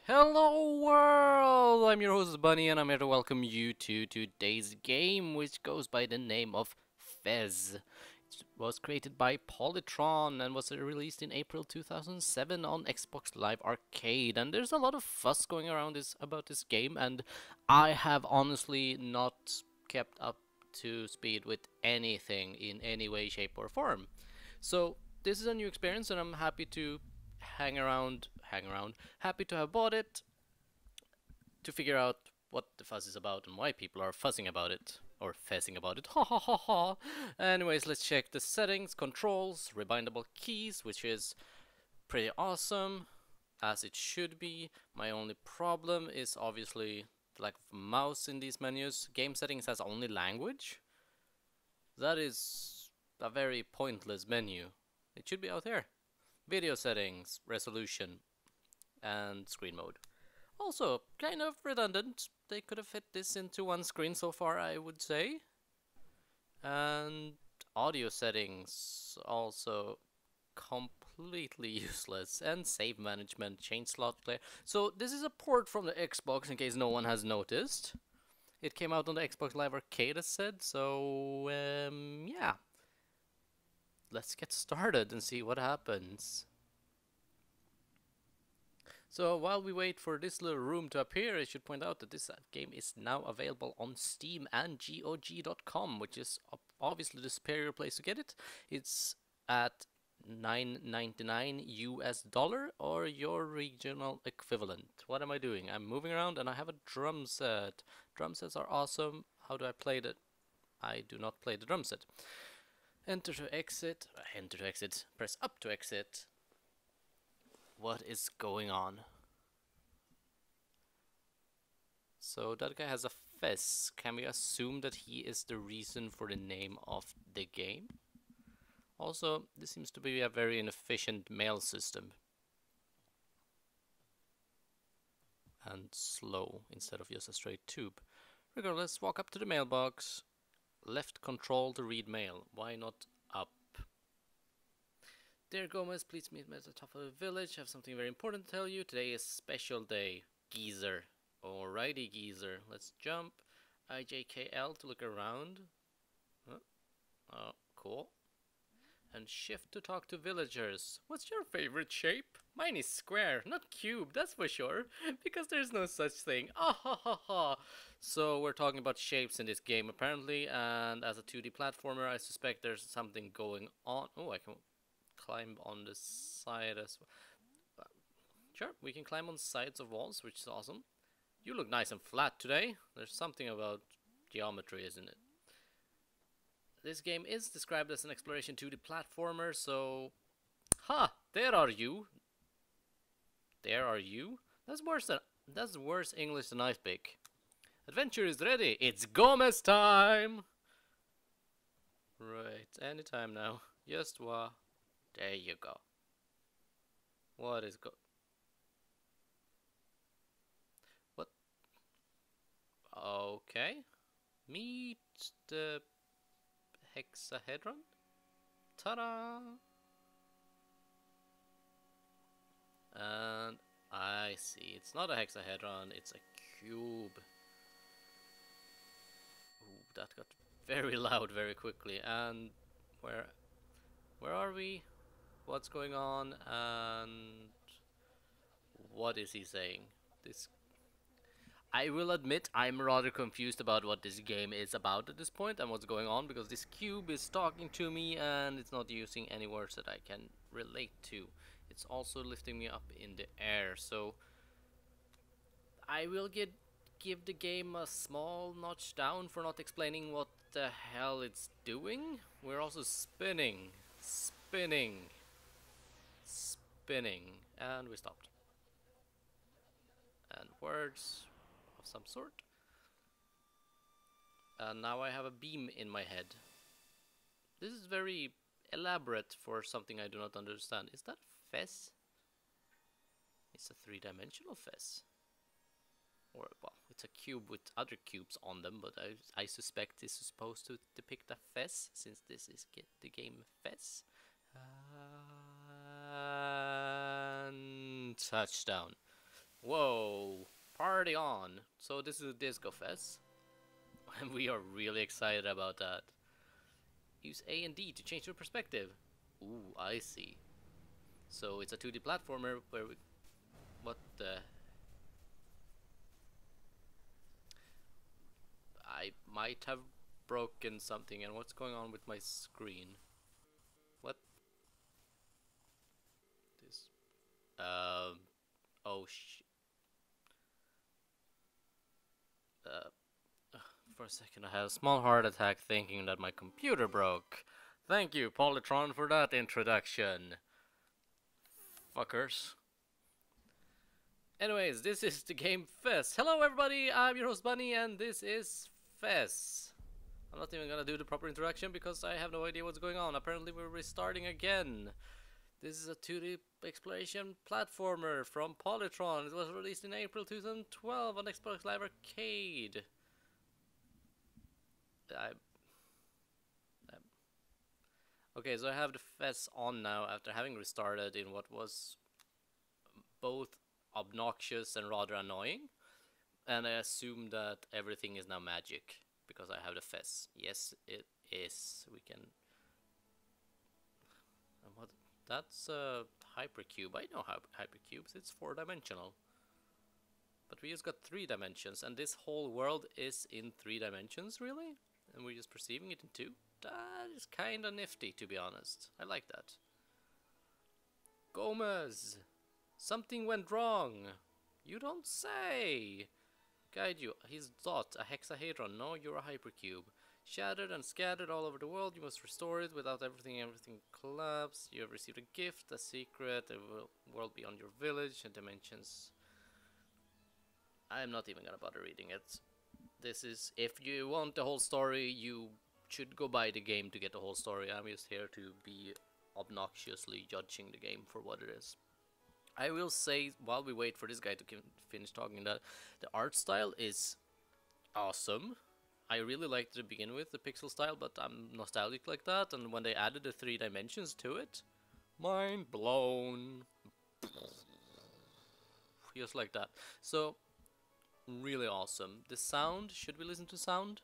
Hello world! I'm your host Bunny and I'm here to welcome you to today's game, which goes by the name of FEZ. It was created by Polytron and was released in April 2007 on Xbox Live Arcade, and there's a lot of fuss going around about this game, and I have honestly not kept up to speed with anything in any way, shape or form. So this is a new experience and I'm happy to happy to have bought it to figure out what the fuss is about and why people are fussing about it or fussing about it. Ha ha ha ha. Anyways, let's check the settings, controls, rebindable keys, which is pretty awesome as it should be. My only problem is obviously the lack of mouse in these menus. Game settings has only language. That is a very pointless menu. It should be out there. Video settings, resolution, and screen mode. Also, kind of redundant. They could have fit this into one screen so far, I would say. And audio settings, also completely useless. And save management, change slot player. So this is a port from the Xbox, in case no one has noticed. It came out on the Xbox Live Arcade, as said, so yeah. Let's get started and see what happens. So while we wait for this little room to appear, I should point out that this game is now available on Steam and GOG.com, which is obviously the superior place to get it. It's at $9.99 US or your regional equivalent. What am I doing? I'm moving around and I have a drum set. Drum sets are awesome. How do I play that? I do not play the drum set. Enter to exit, press up to exit. What is going on? So that guy has a FEZ. Can we assume that he is the reason for the name of the game? Also, this seems to be a very inefficient mail system. And slow instead of just a straight tube. Regardless, walk up to the mailbox. Left control to read mail. Why not up? Dear Gomez, please meet me at the top of the village. I have something very important to tell you. Today is special day. Geezer. Alrighty, geezer. Let's jump. IJKL to look around. Huh? Oh, cool. And shift to talk to villagers. What's your favorite shape? Mine is square, not cube, that's for sure. Because there's no such thing. Ah ha ha ha. So we're talking about shapes in this game apparently, and as a 2D platformer I suspect there's something going on. Oh, I can climb on the side as well. Sure, we can climb on sides of walls, which is awesome. You look nice and flat today. There's something about geometry, isn't it? This game is described as an exploration 2D platformer, so... Ha! There are you! There are you? That's worse English than I speak. Adventure is ready! It's Gomez time! Right, anytime now. Just what? There you go. What is What? Okay. Meet the hexahedron? Ta-da! And I see, it's not a hexahedron, it's a cube. Ooh, that got very loud very quickly. And where are we? What's going on? And what is he saying? I will admit I'm rather confused about what this game is about at this point and what's going on, because this cube is talking to me and it's not using any words that I can relate to. It's also lifting me up in the air, so I will give the game a small notch down for not explaining what the hell it's doing. We're also spinning, and we stopped. And words of some sort. And now I have a beam in my head. This is very elaborate for something I do not understand. Is that FEZ? It's a three-dimensional FEZ. or well, it's a cube with other cubes on them, but I suspect this is supposed to depict a FEZ, since this is the game FEZ. And touchdown. Whoa, party on. So this is a Disco FEZ, and we are really excited about that. Use A and D to change your perspective. Ooh, I see. So it's a 2D platformer where we... What the... I might have broken something, and what's going on with my screen? What? This... Oh for a second I had a small heart attack thinking that my computer broke. Thank you, Polytron, for that introduction. Fuckers. Anyways, this is the game FEZ. Hello everybody, I'm your host Bunny, and this is FEZ. I'm not even gonna do the proper introduction because I have no idea what's going on. Apparently we're restarting again. This is a 2D exploration platformer from Polytron. It was released in April 2012 on Xbox Live Arcade. Okay, so I have the FEZ on now after having restarted in what was both obnoxious and rather annoying. And I assume that everything is now magic because I have the FEZ. Yes, it is. We can... What? That's a hypercube. I know hypercubes. It's 4-dimensional. But we just got 3 dimensions, and this whole world is in 3 dimensions, really? And we're just perceiving it in 2? That is kinda nifty, to be honest. I like that. Gomez! Something went wrong! You don't say! Guide you. His dot, a hexahedron. No, you're a hypercube. Shattered and scattered all over the world. You must restore it without everything collapse. You have received a gift, a secret, a world beyond your village, and dimensions. I'm not even gonna bother reading it. This is, if you want the whole story, you should go buy the game to get the whole story. I'm just here to be obnoxiously judging the game for what it is. I will say, while we wait for this guy to finish talking, that the art style is awesome. I really liked it to begin with, the pixel style, but I'm nostalgic like that, and when they added the 3 dimensions to it, mind blown. Just like that. So, really awesome. The sound, should we listen to sound?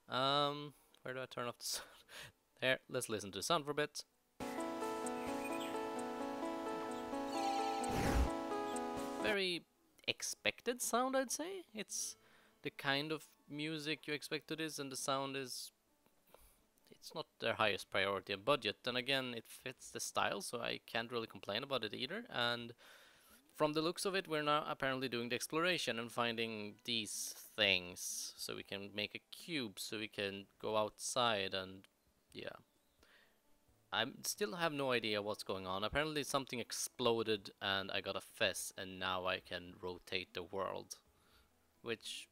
Where do I turn off the sound? There, let's listen to the sound for a bit. Very expected sound, I'd say. It's the kind of music you expect to this, and the sound is... It's not their highest priority and budget. Then again, it fits the style, so I can't really complain about it either. And from the looks of it, we're now apparently doing the exploration and finding these things. So we can make a cube, so we can go outside, and yeah. I still have no idea what's going on. Apparently something exploded and I got a FEZ, and now I can rotate the world. Which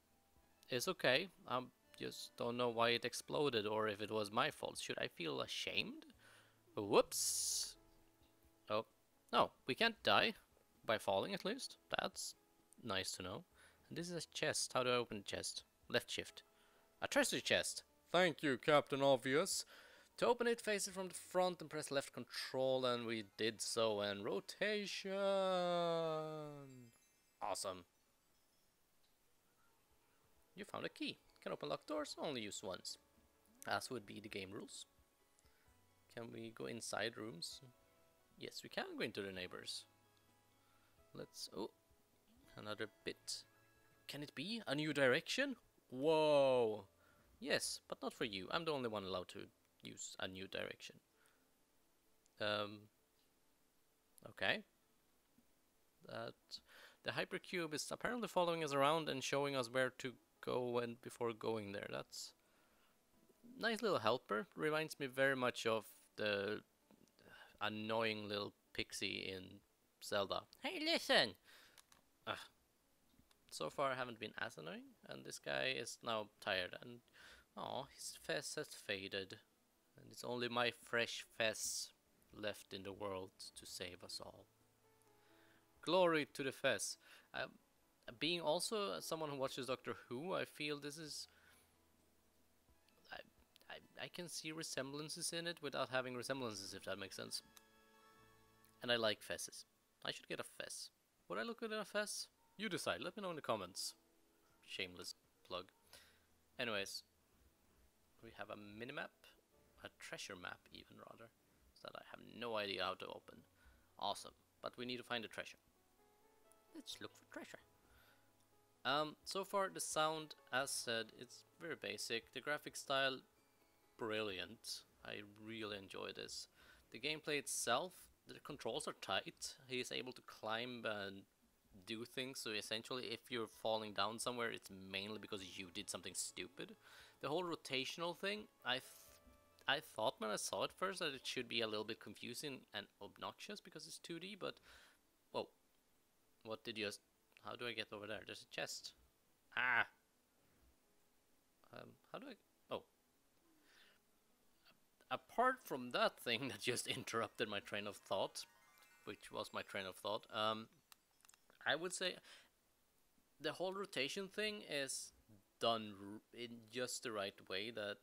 is okay. I just don't know why it exploded or if it was my fault. Should I feel ashamed? Whoops. Oh. No, we can't die. By falling, at least. That's nice to know. And this is a chest. How do I open the chest? Left shift. A treasure chest. Thank you, Captain Obvious. To open it, face it from the front and press left control, and we did so. And rotation. Awesome. You found a key. Can open locked doors, only use once. As would be the game rules. Can we go inside rooms? Yes, we can go into the neighbors. Let's... Oh, another bit. Can it be a new direction? Whoa. Yes, but not for you. I'm the only one allowed to use a new direction. Okay. The hypercube is apparently following us around and showing us where to go and before going there. That's nice little helper. Reminds me very much of the annoying little pixie in Zelda. Hey, listen! So far I haven't been as annoying, and this guy is now tired, and oh, his FEZ has faded, and it's only my fresh FEZ left in the world to save us all. Glory to the FEZ. being also someone who watches Doctor Who, I feel this is I, I can see resemblances in it without having resemblances, if that makes sense. And I like FEZs. I should get a FEZ. Would I look good in a FEZ? You decide. Let me know in the comments. Shameless plug. Anyways, we have a minimap, a treasure map even rather, that I have no idea how to open. Awesome, but we need to find a treasure. Let's look for treasure. So far the sound, as said, it's very basic. The graphic style, brilliant. I really enjoy this. The gameplay itself, the controls are tight. He is able to climb and do things, so essentially if you're falling down somewhere, it's mainly because you did something stupid. The whole rotational thing, I thought when I saw it first that it should be a little bit confusing and obnoxious because it's 2D, but whoa, what did you? How do I get over there? There's a chest. Ah. How do I? Oh. Apart from that thing that just interrupted my train of thought, which was my train of thought, I would say the whole rotation thing is done in just the right way, that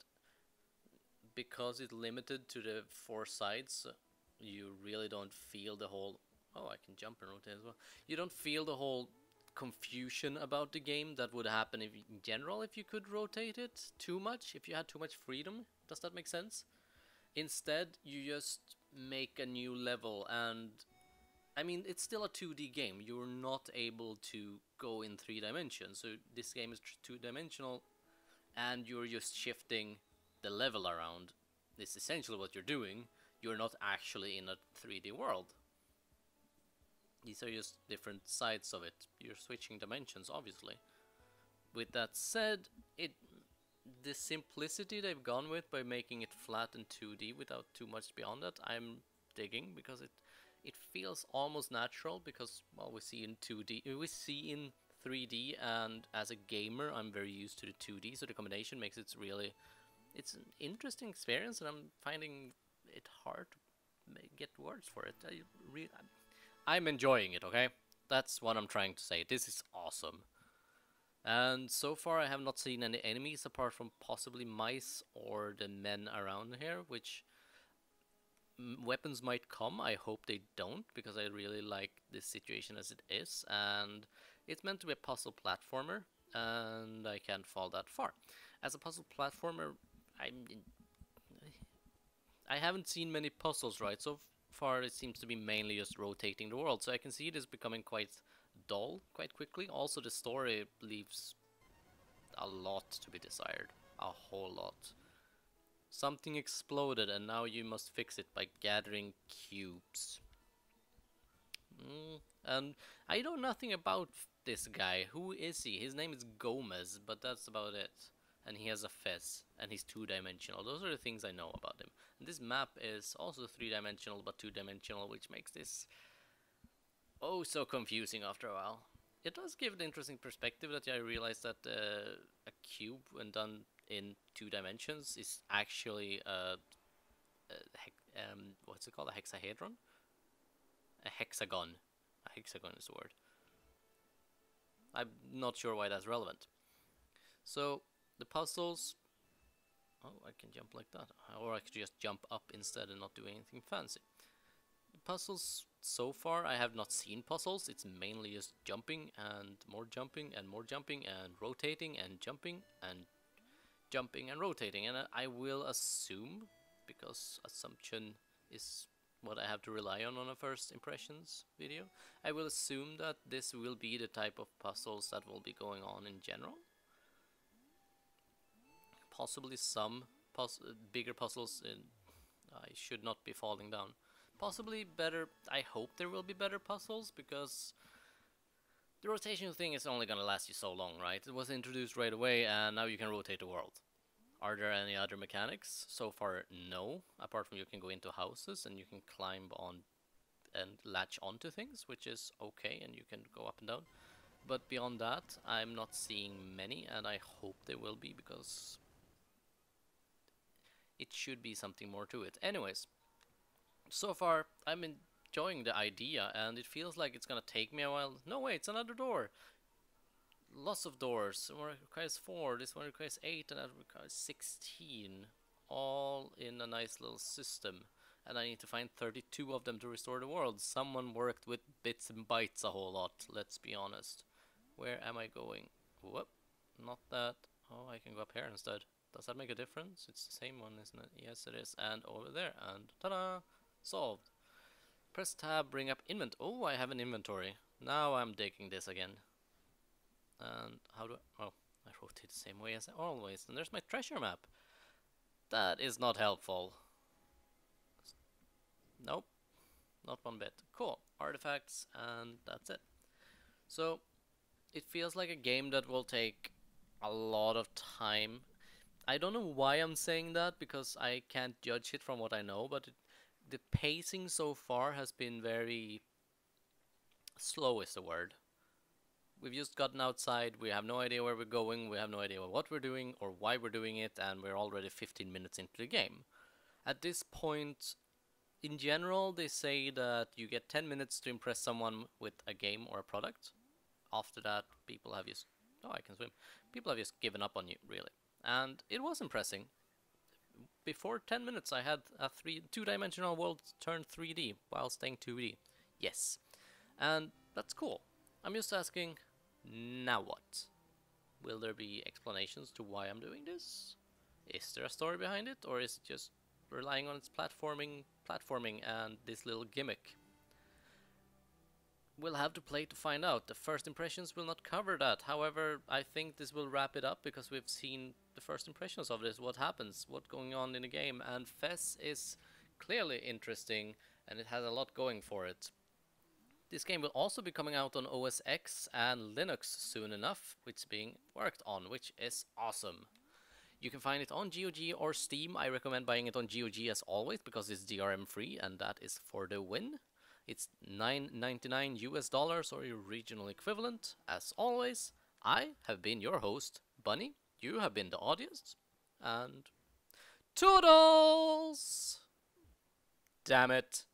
because it's limited to the 4 sides, you really don't feel the whole... Oh, I can jump and rotate as well. You don't feel the whole confusion about the game that would happen if, in general, if you could rotate it too much, if you had too much freedom. Does that make sense? Instead, you just make a new level, and I mean, it's still a 2D game. You're not able to go in 3 dimensions. So this game is 2-dimensional, and you're just shifting the level around. This is essentially what you're doing. You're not actually in a 3D world. These are just different sides of it. You're switching dimensions, obviously. With that said, the simplicity they've gone with by making it flat and 2D without too much beyond that, I'm digging, because it feels almost natural, because, well, we see in 2D, we see in 3D, and as a gamer I'm very used to the 2D, so the combination makes it really, it's an interesting experience, and I'm finding it hard to get words for it. I'm enjoying it, okay? That's what I'm trying to say. This is awesome. And so far I have not seen any enemies apart from possibly mice or the men around here, which weapons might come. I hope they don't, because I really like this situation as it is, and it's meant to be a puzzle platformer, and I can't fall that far. As a puzzle platformer, I haven't seen many puzzles, right? So far it seems to be mainly just rotating the world, so I can see it is becoming quite dull quite quickly. Also, the story leaves a lot to be desired, a whole lot. Something exploded and now you must fix it by gathering cubes. And I know nothing about this guy. Who is he? His name is Gomez, but that's about it. And he has a FEZ, and he's 2-dimensional. Those are the things I know about him. And this map is also 3-dimensional, but 2-dimensional, which makes this oh so confusing after a while. It does give an interesting perspective that I realized that a cube, when done in 2 dimensions, is actually what's it called? A hexahedron? A hexagon. A hexagon is the word. I'm not sure why that's relevant. So the puzzles. Oh, I can jump like that, or I could just jump up instead and not do anything fancy. The puzzles so far, I have not seen puzzles. It's mainly just jumping and more jumping and more jumping and rotating and jumping and jumping and rotating. And I will assume, because assumption is what I have to rely on a first impressions video, I will assume that this will be the type of puzzles that will be going on in general. Possibly some bigger puzzles I should not be falling down. Possibly better. I hope there will be better puzzles, because the rotation thing is only gonna last you so long, right? It was introduced right away, and now you can rotate the world. Are there any other mechanics? So far, no. Apart from you can go into houses and you can climb on and latch onto things, which is okay, and you can go up and down. But beyond that, I'm not seeing many, and I hope there will be, because it should be something more to it. Anyways, so far I'm enjoying the idea, and it feels like it's gonna take me a while. No, wait, it's another door. lots of doors. One requires 4, this one requires 8, and that requires 16. All in a nice little system. And I need to find 32 of them to restore the world. Someone worked with bits and bytes a whole lot, let's be honest. Where am I going? Whoop, not that. Oh, I can go up here instead. Does that make a difference? It's the same one, isn't it? Yes, it is. And over there. And ta-da! Solved. Press tab, bring up invent. Oh, I have an inventory. Now I'm digging this again. And how do I... Oh, I wrote it the same way as always. And there's my treasure map. That is not helpful. Nope. Not one bit. Cool. Artifacts, and that's it. So, it feels like a game that will take a lot of time. I don't know why I'm saying that, because I can't judge it from what I know, but the pacing so far has been very slow is the word. We've just gotten outside, we have no idea where we're going, we have no idea what we're doing or why we're doing it, and we're already 15 minutes into the game. At this point, in general, they say that you get 10 minutes to impress someone with a game or a product. After that, people have just... Oh, I can swim. People have just given up on you, really. And it was impressing. Before 10 minutes, I had a two-dimensional world turn 3D while staying 2D. Yes. And that's cool. I'm just asking, now what? Will there be explanations to why I'm doing this? Is there a story behind it, or is it just relying on its platforming and this little gimmick? We'll have to play to find out. The first impressions will not cover that. However, I think this will wrap it up because we've seen the first impressions of this, what happens, what's going on in the game, and FEZ is clearly interesting and it has a lot going for it. This game will also be coming out on OS X and Linux soon enough, which is being worked on, which is awesome. You can find it on GOG or Steam. I recommend buying it on GOG as always because it's DRM free, and that is for the win. It's $9.99 US or your regional equivalent. As always, I have been your host, Bunny. You have been the audience, and toodles! Damn it.